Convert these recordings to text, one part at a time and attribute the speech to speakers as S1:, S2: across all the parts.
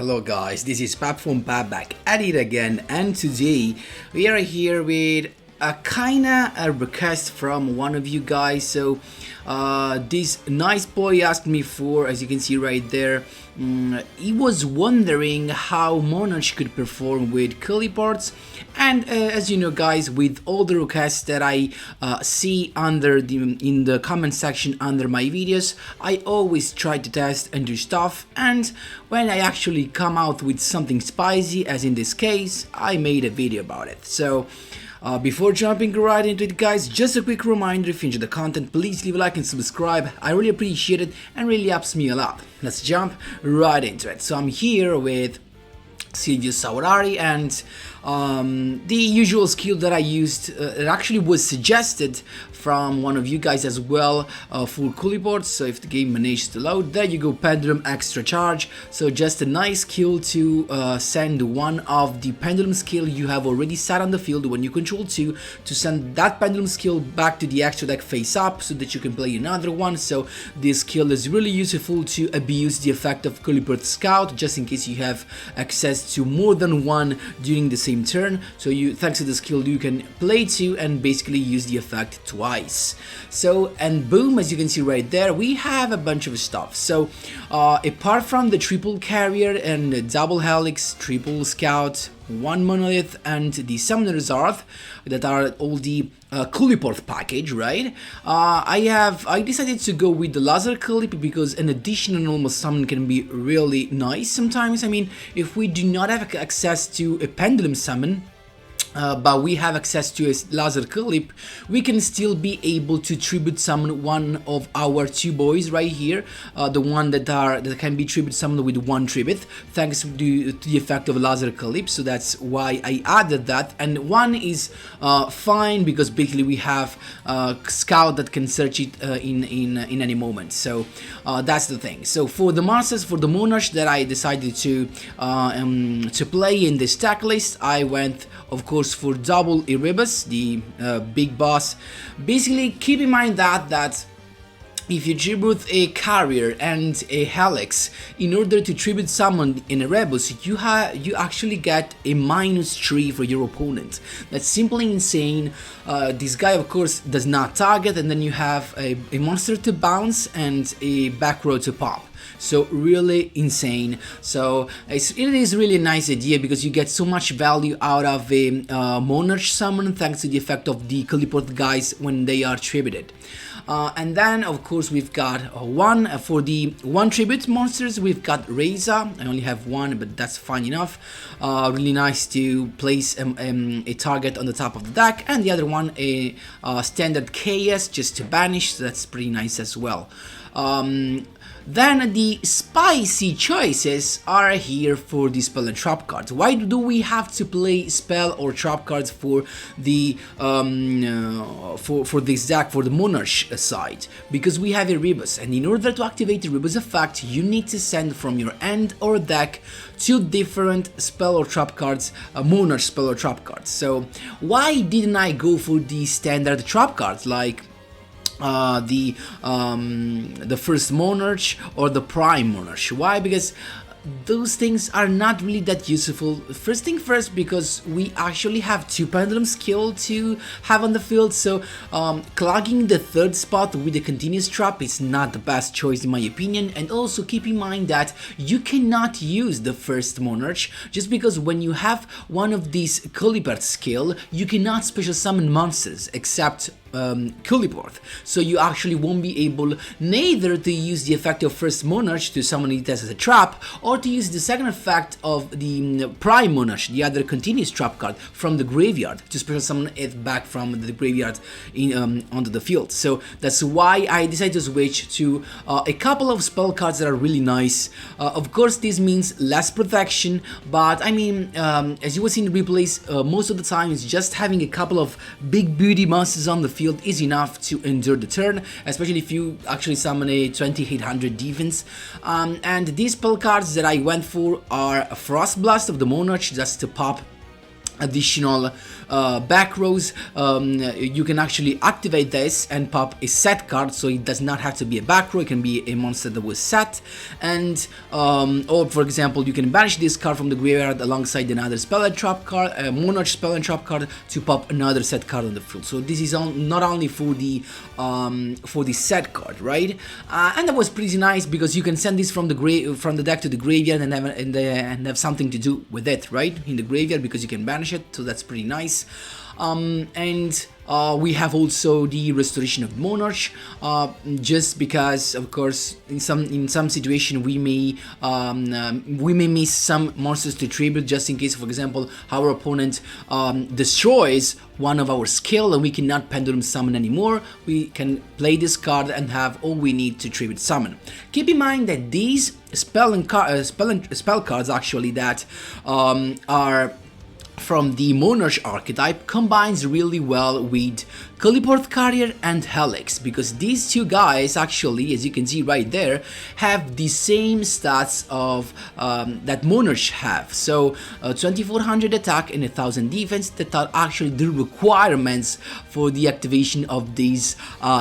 S1: Hello guys, this is Pap from Pap back at it again, and today we are here with a kinda a request from one of you guys. So this nice boy asked me for, as you can see right there, he was wondering how Monarch could perform with QLIPHORTS. And as you know guys, with all the requests that I see in the comment section under my videos, I always try to test and do stuff, and when I actually come out with something spicy, as in this case, I made a video about it. So before jumping right into it guys, just a quick reminder, if you enjoy the content, please leave a like and subscribe. I really appreciate it and really helps me a lot. Let's jump right into it. So I'm here with SYLVIO, and the usual skill that I used, it actually was suggested from one of you guys as well for QLIPHORTS. So if the game manages to load, there you go, pendulum extra charge. So just a nice skill to send one of the pendulum skill you have already set on the field when you control 2 to send that pendulum skill back to the extra deck face up so that you can play another one. So this skill is really useful to abuse the effect of QLIPHORTS Scout, just in case you have access to more than one during the same turn. So thanks to the skill, you can play 2 and basically use the effect twice. So, and boom, as you can see right there, we have a bunch of stuff. So apart from the triple carrier and the double helix, triple scout, one monolith, and the summoner's art that are all the QLIPHORTS package, right? I decided to go with the laser QLIP because an additional normal summon can be really nice sometimes. I mean, if we do not have access to a pendulum summon, but we have access to a laser QLIP, we can still be able to tribute summon one of our 2 boys right here, the one that can be tribute summoned with 1 tribute, thanks to the effect of laser QLIP. So that's why I added that, and 1 is fine because basically we have Scout that can search it in any moment. So that's the thing. So for the monsters, for the Monarch that I decided to play in this stack list, I went of course for double EREBUS, the big boss. Basically keep in mind that if you tribute a carrier and a helix, in order to tribute summon in EREBUS, you actually get a -3 for your opponent. That's simply insane. This guy of course does not target, and then you have a monster to bounce and a back row to pop. So really insane. So it is really a nice idea because you get so much value out of a Monarch summon thanks to the effect of the QLIPHORTS guys when they are tributed. And then of course we've got one for the 1 tribute monsters. We've got Reza. I only have 1, but that's fine enough. Really nice to place a target on the top of the deck, and the other one a standard KS just to banish. So that's pretty nice as well. Then the spicy choices are here for the spell and trap cards. Why do we have to play spell or trap cards for the for this deck, for the Monarch side? Because we have EREBUS, and in order to activate EREBUS effect, you need to send from your end or deck 2 different spell or trap cards, Monarch spell or trap cards. So why didn't I go for the standard trap cards like the first Monarch or the Prime Monarch? Why? Because those things are not really that useful. First thing first, because we actually have 2 pendulum skill to have on the field, so clogging the 3rd spot with a continuous trap is not the best choice in my opinion. And also keep in mind that you cannot use the first Monarch, just because when you have one of these QLIPHORTS skill, you cannot special summon monsters except QLIPHORTS, so you actually won't be able neither to use the effect of first Monarch to summon it as a trap, or to use the second effect of the Prime Monarch, the other continuous trap card, from the graveyard to special summon it back from the graveyard onto the field. So that's why I decided to switch to a couple of spell cards that are really nice. Of course this means less protection, but I mean, as you will see in the replays, most of the time it's just having a couple of big booty monsters on the field is enough to endure the turn, especially if you actually summon a 2800 defense. And these spell cards that I went for are Frost Blast of the Monarch, just to pop additional back rows. You can actually activate this and pop a set card, so it does not have to be a back row, it can be a monster that was set. And or for example, you can banish this card from the graveyard alongside another spell and trap card, a Monarch spell and trap card, to pop another set card on the field. So this is not only for the set card, right? And that was pretty nice because you can send this from the deck to the graveyard and have something to do with it, right, in the graveyard, because you can banish it, so that's pretty nice. And we have also the restoration of Monarch, just because of course in some situation we may miss some monsters to tribute, just in case, for example, our opponent destroys one of our skill and we cannot pendulum summon anymore. We can play this card and have all we need to tribute summon. Keep in mind that these spell cards actually that are from the Monarch archetype combines really well with QLIPHORTS Carrier and Helix, because these two guys actually, as you can see right there, have the same stats of that Monarch have. So 2400 attack and 1000 defense, that are actually the requirements for the activation of these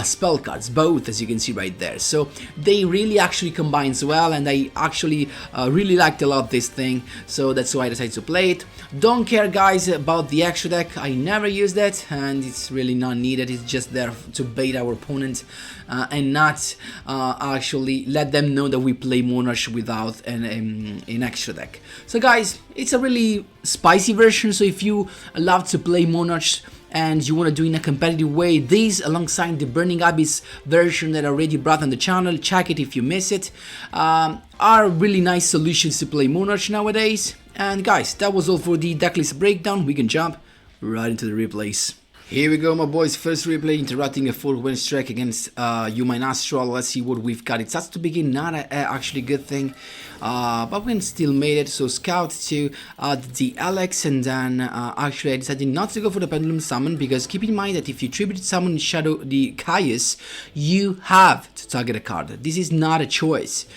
S1: spell cards, both, as you can see right there. So they really actually combines well, and I actually really liked a lot this thing, so that's why I decided to play it. Don't care, guys, about the extra deck. I never use that, and it's really not needed. It's just there to bait our opponent and not actually let them know that we play Monarch without an extra deck. So guys, it's a really spicy version, so if you love to play Monarch and you want to do it in a competitive way, these alongside the Burning Abyss version that I already brought on the channel, check it if you miss it, are really nice solutions to play Monarch nowadays. And guys, that was all for the decklist breakdown. We can jump right into the replays. Here we go, my boys. First replay, interrupting a 4-win streak against Human Astral. Let's see what we've got. It starts to begin, not actually a good thing, but we still made it. So Scout to the Alex, and then actually I decided not to go for the Pendulum Summon, because keep in mind that if you tribute summon Shadow the Caius, you have to target a card. This is not a choice.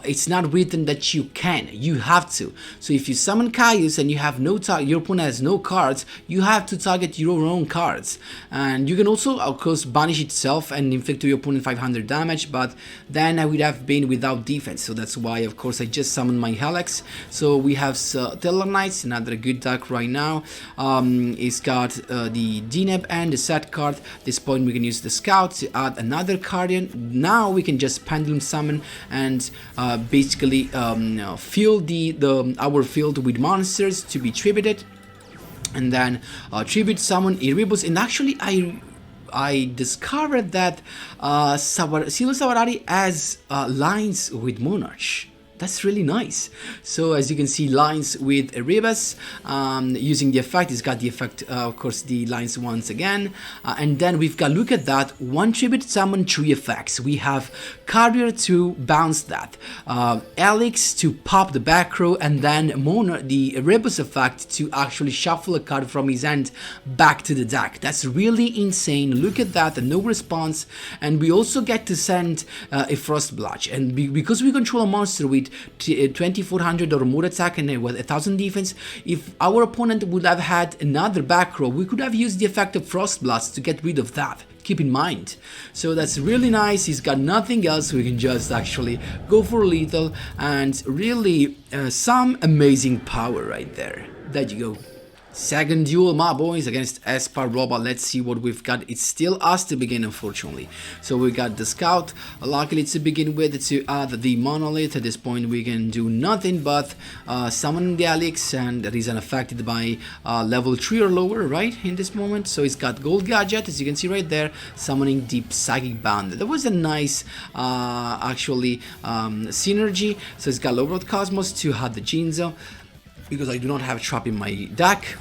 S1: It's not written that you can, you have to. So if you summon Caius and you have no target, your opponent has no cards, you have to target your own cards. And you can also, of course, banish itself and inflict to your opponent 500 damage, but then I would have been without defense. So that's why, of course, I just summoned my Helix. So we have Stellar Knights, another good deck right now. It's got the DNEB and the set card. At this point we can use the Scout to add another Guardian. Now we can just Pendulum Summon and basically fill our field with monsters to be tributed, and then tribute summon EREBUS. And actually I discovered that Silvio Savarari has lines with Monarch. That's really nice. So as you can see, lines with EREBUS, using the effect. It's got the effect, of course, the lines once again, and then we've got, look at that, one tribute summon, 3 effects. We have Carrier to bounce that, Alex to pop the back row, and then the EREBUS effect to actually shuffle a card from his hand back to the deck. That's really insane. Look at that, no response. And we also get to send a Frost Blotch, and because we control a monster with 2400 or more attack and 1000 defense, if our opponent would have had another back row, we could have used the effect of Frost Blast to get rid of that. Keep in mind. So that's really nice. He's got nothing else. We can just actually go for lethal, and really some amazing power right there. There you go. Second duel, my boys, against Espar Robot. Let's see what we've got. It's still us to begin, unfortunately. So we got the Scout, luckily to begin with, to add the Monolith. At this point we can do nothing but summon the Alex, and that is unaffected by level 3 or lower, right, in this moment. So it's got Gold Gadget, as you can see right there, summoning Deep Psychic Band. That was a nice actually synergy. So it's got Low-Road Cosmos to have the Jinzo, because I do not have Trap in my deck.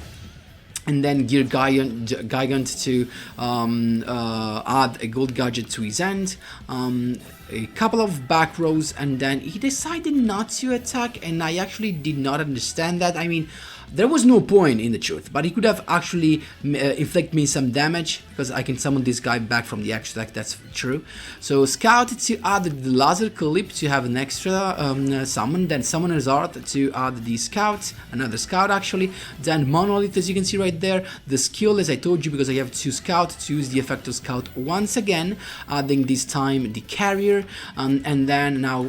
S1: And then Gear Gigant to add a Gold Gadget to his end, a couple of back rows, and then he decided not to attack, and I actually did not understand that. I mean, There was no point in the truth, but he could have actually inflict me some damage, because I can summon this guy back from the extra deck, that's true. So Scout to add the Laser Clip to have an extra summon, then Summoner's Art to add the Scout, another Scout actually, then Monolith as you can see right there, the skill as I told you, because I have 2 Scout, to use the effect of Scout once again, adding this time the Carrier, and then now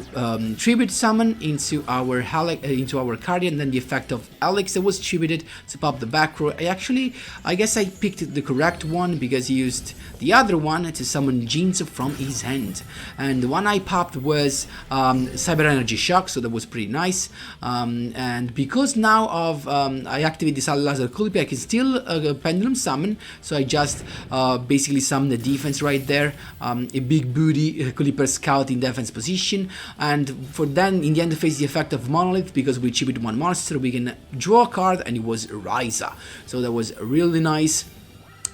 S1: Tribute Summon into our Carrier, and then the effect of Alex that was tributed to pop the back row. I guess I picked the correct one, because he used the other one to summon Jinzo from his hand, and the one I popped was Cyber Energy Shock, so that was pretty nice. And because now I activate this Laser Clip, I can still Pendulum Summon, so I just basically summon the defense right there, a big booty Clipper Scout in defense position, and for then in the end phase the effect of Monolith, because we tribute one monster, we can draw a card, and it was Ryza, so that was really nice.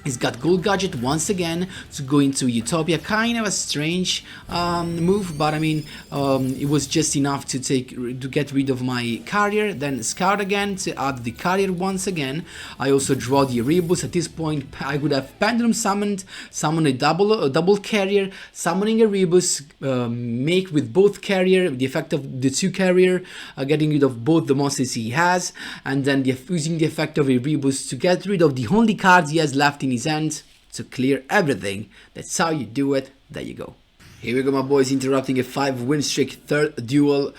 S1: He's got Gold Gadget once again to go into Utopia, kind of a strange move, but I mean, it was just enough to get rid of my Carrier, then Scout again to add the Carrier once again. I also draw the Erebus. At this point I would have Pendulum summoned, summon a double Carrier, summoning Erebus, make with both Carrier, the effect of the 2 Carrier, getting rid of both the monsters he has, and then using the effect of Erebus to get rid of the only cards he has left in his hand to clear everything. That's how you do it. There you go. Here we go, my boys, interrupting a 5-win streak, third duel.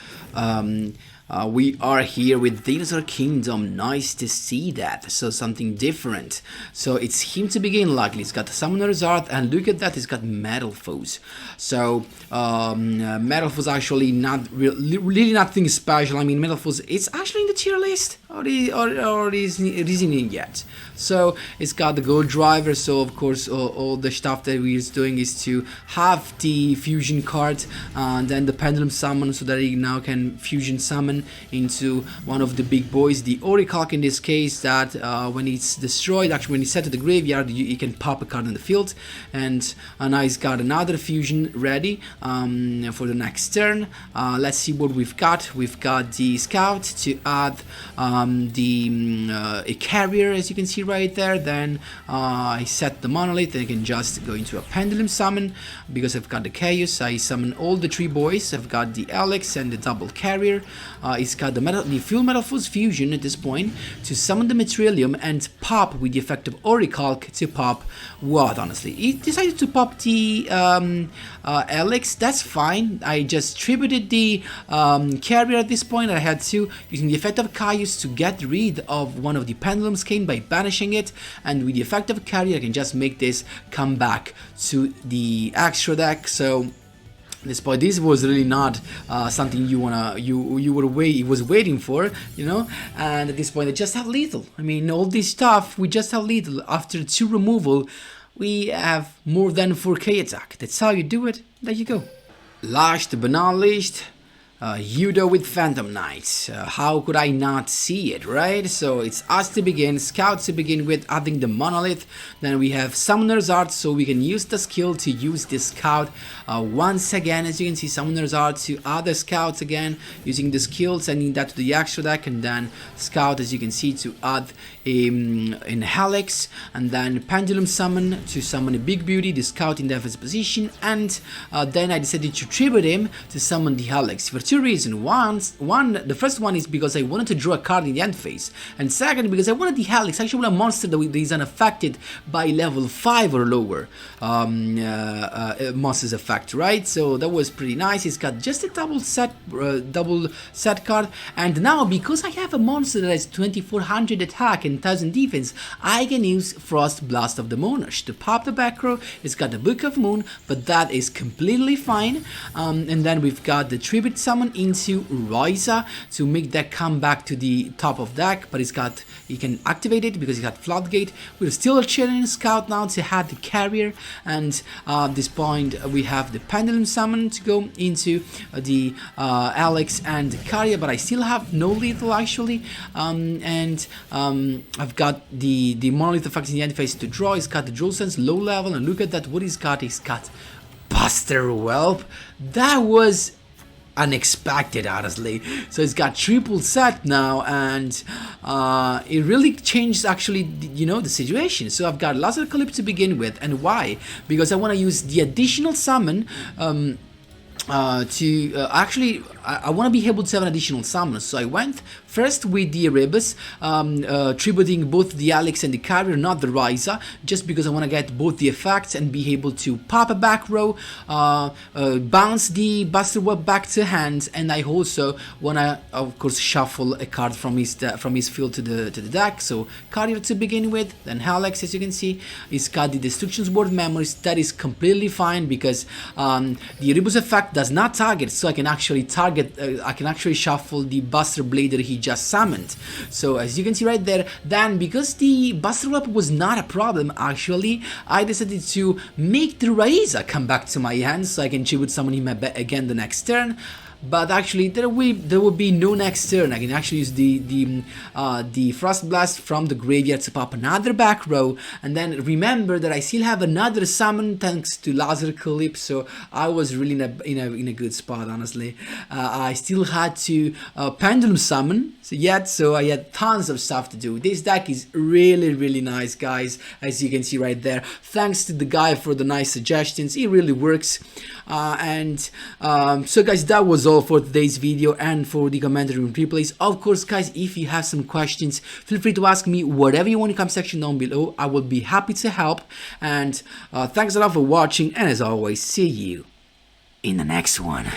S1: We are here with Dinosaur Kingdom. Nice to see that. So something different. So it's him to begin. Luckily, it's got Summoner's Art, and look at that, it's got Metal Foes. So Metal Foes actually not really nothing special. I mean, Metal Foes, it's actually in the tier list, or it isn't in yet. So it's got the Gold Driver. So of course all the stuff that we're doing is to have the fusion card, and then the Pendulum Summon, so that he now can fusion summon into one of the big boys, the Orichalk in this case, that when it's destroyed, actually when it's set to the graveyard, you can pop a card in the field. And now he's got another fusion ready for the next turn. Let's see what we've got. We've got the Scout to add a Carrier, as you can see right there. Then I set the Monolith, and I can just go into a Pendulum Summon, because I've got the Chaos. I summon all the 3 boys. I've got the Alex and the double Carrier. He's got the Full Metal Foes Fusion at this point to summon the Materialium and pop with the effect of Orichalk to pop what, honestly? He decided to pop the Alex. That's fine. I just tributed the Carrier at this point. I had to, using the effect of Caius, to get rid of one of the Pendulum Skein by banishing it, and with the effect of Carrier I can just make this come back to the extra deck. So this point, this was really not something you was waiting for, you know. And at this point, I just have lethal. I mean, all this stuff, we just have lethal. After 2 removal, we have more than 4k attack. That's how you do it. There you go. Lashed, Banalished, yugioh with Phantom Knights. How could I not see it, right? So it's us to begin, Scout to begin with, adding the Monolith. Then we have Summoner's Art, so we can use the skill to use the Scout once again. As you can see, Summoner's Art to other Scouts again, using the skill, sending that to the extra deck, and then Scout, as you can see, to add in Helix, and then Pendulum Summon to summon a Big Beauty, the Scout in defense position, and then I decided to tribute him to summon the Helix for 2 reasons. The first one is because I wanted to draw a card in the end phase, and second because I wanted the Helix. I actually want a monster that is unaffected by level 5 or lower monsters effect, right? So that was pretty nice. It's got just a double set card, and now because I have a monster that has 2400 attack and 1000 defense, I can use Frost Blast of the Monarch to pop the back row. It's got the Book of Moon, but that is completely fine. And then we've got the Tribute Summon into Ryza to make that come back to the top of deck, but he can activate it because it's got Floodgate. We're still chilling Scout now to have the Carrier, and at this point we have the Pendulum Summon to go into the Alex and the Carrier, but I still have no lethal actually, and I've got the Monolith effect in the end phase to draw. He's got the Drill Sense low level, and look at that, what he's got Buster Whelp. That was unexpected, honestly. So it's got triple set now, and it really changed actually, you know, the situation. So I've got Laser Clip to begin with, and why? Because I want to use the additional summon actually I want to be able to have an additional summon. So I went first with the Erebus, tributing both the Alex and the Carrier, not the Ryza, just because I want to get both the effects and be able to pop a back row, bounce the Buster Web back to hand, and I also want to, of course, shuffle a card from his field to the deck. So Carrier to begin with, then Alex, as you can see, he's got the Destruction's Word Memories. That is completely fine because the Erebus effect does not target, so I can actually target. I can actually shuffle the Buster Blade that he just summoned. So as you can see right there, then because the Buster Web was not a problem, actually, I decided to make the Ryza come back to my hand so I can tribute summon him again the next turn. But actually, there will be no next turn. I can actually use the Frost Blast from the graveyard to pop another back row, and then remember that I still have another summon thanks to Laser Clip. So I was really in a good spot, honestly. I still had to Pendulum Summon. So I had tons of stuff to do. This deck is really nice, guys, as you can see right there. Thanks to the guy for the nice suggestions. It really works. So guys, that was all for today's video and for the commentary and replays. Of course, guys, if you have some questions, feel free to ask me whatever you want in the comment section down below. I will be happy to help. And thanks a lot for watching, and as always, see you in the next one.